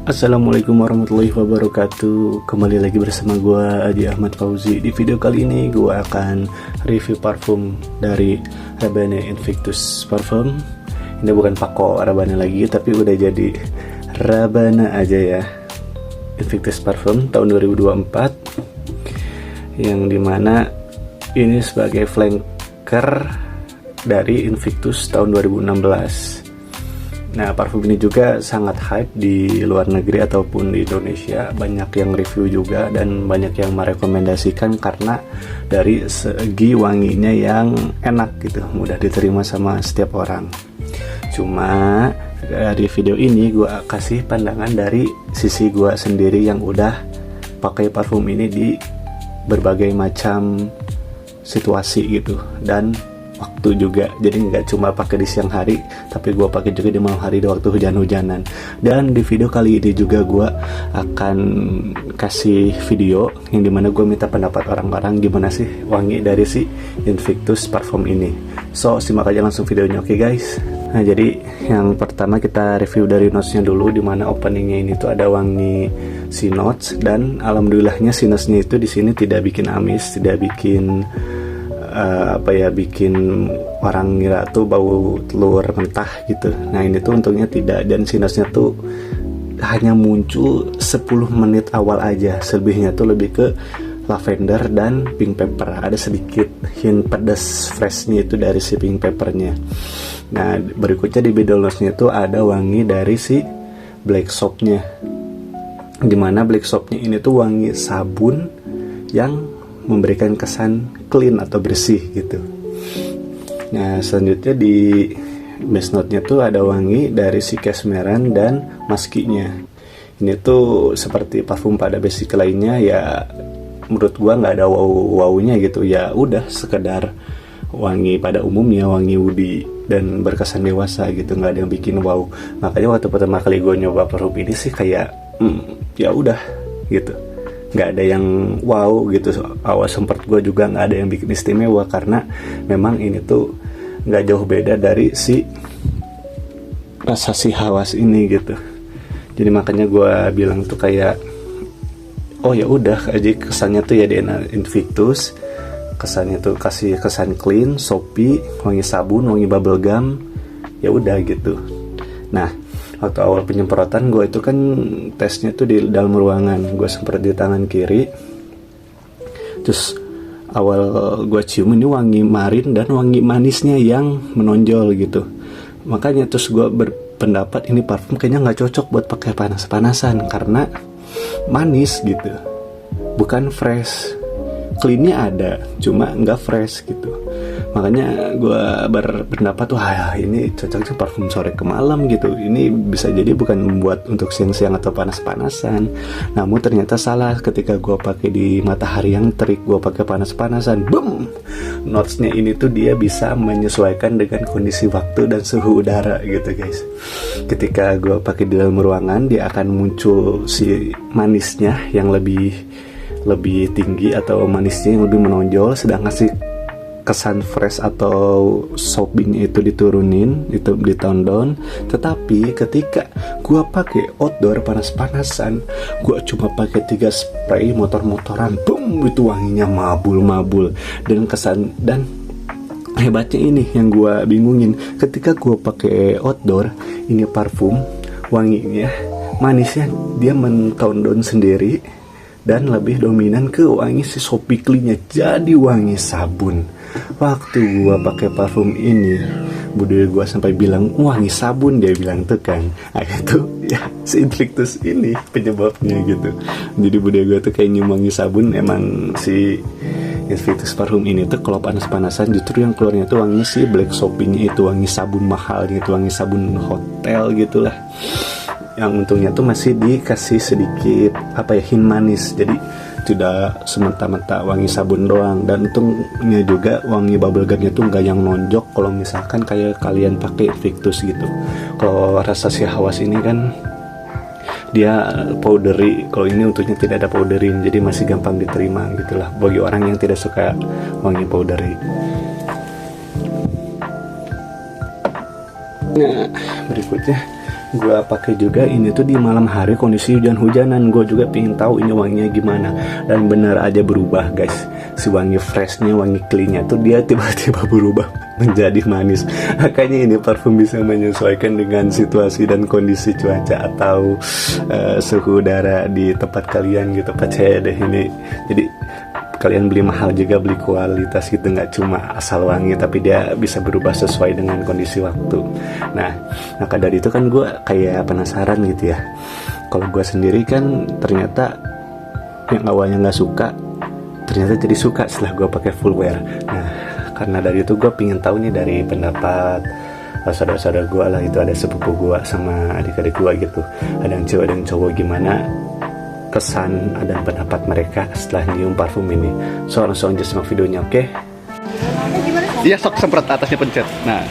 Assalamualaikum warahmatullahi wabarakatuh. Kembali lagi bersama gue Adi Ahmad Fauzi. Di video kali ini gue akan review parfum dari Rabanne Invictus Parfum. Ini bukan Paco Rabanne lagi, tapi udah jadi Rabanne aja ya. Invictus Parfum tahun 2024, yang dimana ini sebagai flanker dari Invictus tahun 2016. Nah, parfum ini juga sangat hype di luar negeri ataupun di Indonesia. Banyak yang review juga dan banyak yang merekomendasikan karena dari segi wanginya yang enak gitu, mudah diterima sama setiap orang. Cuma dari video ini gue kasih pandangan dari sisi gue sendiri yang udah pakai parfum ini di berbagai macam situasi gitu dan waktu juga. Jadi nggak cuma pakai di siang hari, tapi gue pakai juga di malam hari di waktu hujan-hujanan. Dan di video kali ini juga gue akan kasih video yang dimana gue minta pendapat orang-orang gimana sih wangi dari si Invictus parfum ini. So simak aja langsung videonya, oke guys. Nah, jadi yang pertama kita review dari notesnya dulu, dimana openingnya ini tuh ada wangi si notes, dan alhamdulillahnya si notesnya itu di sini tidak bikin amis, tidak bikin bikin orang ngira tuh bau telur mentah gitu. Nah, ini tuh untungnya tidak, dan sinusnya tuh hanya muncul 10 menit awal aja. Selebihnya tuh lebih ke lavender dan pink pepper. Ada sedikit hint pedas freshnya itu dari si pink peppernya. Nah, berikutnya di middle nose-nya tuh ada wangi dari si black soapnya, dimana black soapnya ini tuh wangi sabun yang memberikan kesan clean atau bersih gitu. Nah, selanjutnya di base note-nya tuh ada wangi dari si cashmerean dan maskinya. Ini tuh seperti parfum pada basic lainnya ya, menurut gua nggak ada wow-wownya gitu. Ya udah sekedar wangi pada umumnya, wangi woody dan berkesan dewasa gitu, nggak ada yang bikin wow. Makanya waktu pertama kali gua nyoba parfum ini sih kayak ya udah gitu, nggak ada yang wow gitu. Awal sempat gue juga nggak ada yang bikin istimewa, karena memang ini tuh nggak jauh beda dari si rasa si hawas ini gitu. Jadi makanya gue bilang tuh kayak oh ya udah aja, kesannya tuh ya DNA Invictus, kesannya tuh kasih kesan clean, soapy, wangi sabun, wangi bubble gum, ya udah gitu. Nah, waktu awal penyemprotan gue itu kan tesnya tuh di dalam ruangan, gue semprot di tangan kiri. Terus awal gue cium ini wangi marin dan wangi manisnya yang menonjol gitu. Makanya terus gue berpendapat ini parfum kayaknya nggak cocok buat pakai panas-panasan karena manis gitu, bukan fresh. Cleannya ada, cuma nggak fresh gitu. Makanya gue berpendapat wah ini cocoknya parfum sore ke malam gitu. Ini bisa jadi bukan membuat untuk siang-siang atau panas-panasan. Namun ternyata salah, ketika gue pakai di matahari yang terik, gue pakai panas-panasan, boom, notesnya ini tuh dia bisa menyesuaikan dengan kondisi waktu dan suhu udara gitu guys. Ketika gue pakai di dalam ruangan, dia akan muncul si manisnya yang lebih tinggi atau manisnya yang lebih menonjol, sedangkan si kesan fresh atau soapy-nya itu diturunin, itu di tone down. Tetapi ketika gua pakai outdoor panas-panasan, gua cuma pakai 3 spray motor-motoran, boom, itu wanginya mabul-mabul. Dan hebatnya ini yang gua bingungin, ketika gua pakai outdoor ini parfum, wanginya manisnya dia men-tone down sendiri dan lebih dominan ke wangi si soapy clean-nya, jadi wangi sabun. Waktu gua pakai parfum ini, bude gua sampai bilang wangi sabun, dia bilang tuh kan. Nah, itu ya si Invictus ini penyebabnya gitu. Jadi bude gua tuh kayak nyium wangi sabun. Emang si Invictus parfum ini tuh kalau panas-panasan justru yang keluarnya tuh wangi si black soapy-nya, itu wangi sabun mahal gitu, wangi sabun hotel gitulah. Yang untungnya tuh masih dikasih sedikit hint manis, jadi tidak semata-mata wangi sabun doang. Dan untungnya juga wangi bubble gumnya tuh nggak yang nonjok kalau misalkan kayak kalian pakai Invictus gitu. Kalau rasa si hawas ini kan dia powdery, kalau ini untungnya tidak ada powderin, jadi masih gampang diterima gitulah bagi orang yang tidak suka wangi powdery. Nah, berikutnya gue pakai juga ini tuh di malam hari kondisi hujan-hujanan. Gue juga pengen tahu ini wanginya gimana, dan bener aja berubah guys. Si wangi freshnya, wangi cleannya tuh dia tiba-tiba berubah menjadi manis. Makanya ini parfum bisa menyesuaikan dengan situasi dan kondisi cuaca atau suhu udara di tempat kalian gitu. Percaya deh ini. Jadi kalian beli mahal juga, beli kualitas gitu, nggak cuma asal wangi, tapi dia bisa berubah sesuai dengan kondisi waktu. Nah, maka dari itu kan gue kayak penasaran gitu ya. Kalau gue sendiri kan ternyata yang awalnya nggak suka, ternyata jadi suka setelah gue pakai full wear. Nah, karena dari itu gue pingin tahu nih dari pendapat saudara-saudara gue lah, itu ada sepupu gue sama adik-adik gue gitu, ada yang cewek dan cowok, gimana kesan dan pendapat mereka setelah nyium parfum ini. So langsung aja simak videonya, oke? Iya, sok semprot atasnya, pencet. Nah,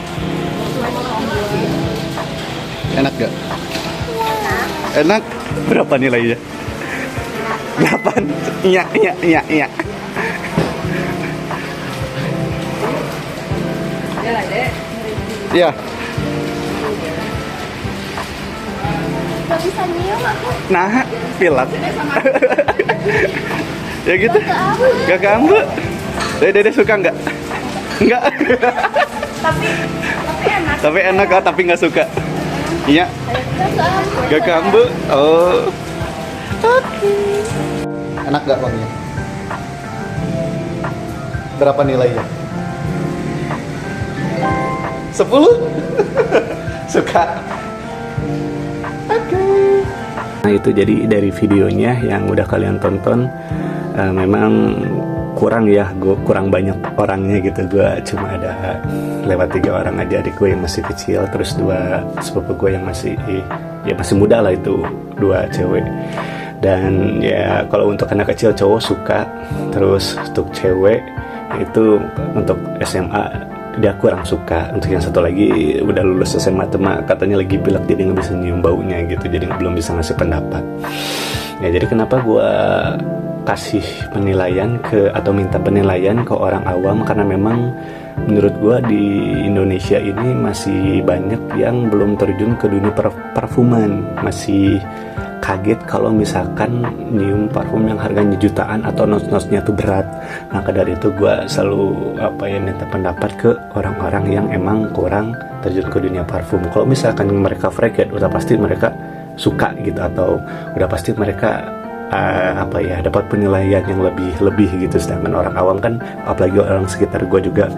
enak gak? Enak. Berapa nilainya? 8. Iya. Iya. Gak bisa nyium aku. Nah, pilek. Ya gitu. Gak keambu. Dede suka nggak? Nggak. Tapi enak. Tapi enak kok, tapi nggak suka. Iya. Gak keambu. Oh. Oke. Enak nggak wanginya? Berapa nilainya? 10. Suka. Nah itu jadi dari videonya yang udah kalian tonton, memang kurang ya, gue kurang banyak orangnya gitu. Gue cuma ada lewat 3 orang aja, adik gue yang masih kecil, terus 2 sepupu gue yang masih muda lah, itu 2 cewek. Dan ya kalau untuk anak kecil cowok suka, terus untuk cewek itu untuk SMA dia kurang suka. Untuk yang satu lagi udah lulus SMA tema, katanya lagi pilek jadi nggak bisa nyium baunya gitu, jadi belum bisa ngasih pendapat. Ya jadi kenapa gue kasih penilaian atau minta penilaian ke orang awam, karena memang menurut gue di Indonesia ini masih banyak yang belum terjun ke dunia parfuman, masih kaget kalau misalkan nyium parfum yang harganya jutaan atau nos-nosnya tuh berat. Maka dari itu gue selalu minta pendapat ke orang-orang yang emang kurang terjun ke dunia parfum. Kalau misalkan mereka freak ya udah pasti mereka suka gitu, atau udah pasti mereka dapat penilaian yang lebih gitu. Sedangkan orang awam kan, apalagi orang sekitar gue juga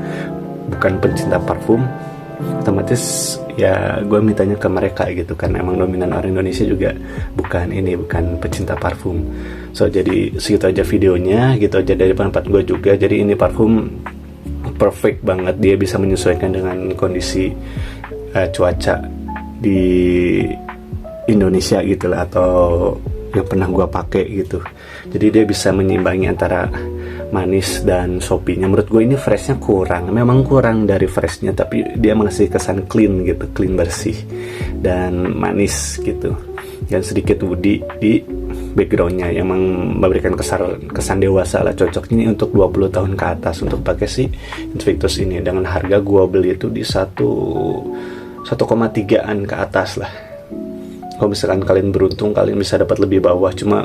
bukan pencinta parfum, otomatis ya gue mintanya ke mereka gitu kan. Emang dominan orang Indonesia juga bukan pecinta parfum. So jadi segitu aja videonya, gitu aja dari pendapat gue juga. Jadi ini parfum perfect banget, dia bisa menyesuaikan dengan kondisi cuaca di Indonesia gitu lah, atau yang pernah gue pakai gitu. Jadi dia bisa menyeimbangi antara manis dan sopinya. Menurut gue ini freshnya memang kurang dari freshnya, tapi dia masih kesan clean gitu, clean bersih dan manis gitu, dan sedikit woody di backgroundnya yang memberikan kesan dewasa lah. Cocoknya ini untuk 20 tahun ke atas untuk pakai si Invictus ini. Dengan harga gue beli itu di 1,3an ke atas lah. Kalau misalkan kalian beruntung, kalian bisa dapat lebih bawah. Cuma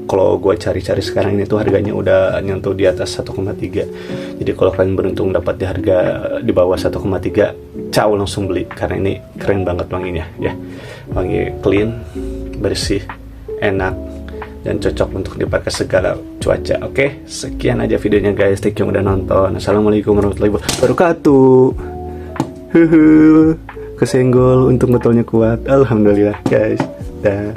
kalau gue cari-cari sekarang ini tuh harganya udah nyentuh di atas 1,3. Jadi kalau kalian beruntung dapat di harga di bawah 1,3, langsung beli, karena ini keren banget wanginya ya. Wangi clean, bersih, enak, dan cocok untuk dipakai segala cuaca. Oke, sekian aja videonya guys. Thank you udah nonton. Assalamualaikum warahmatullahi wabarakatuh. Kesenggol, untuk botolnya kuat. Alhamdulillah guys. Dah.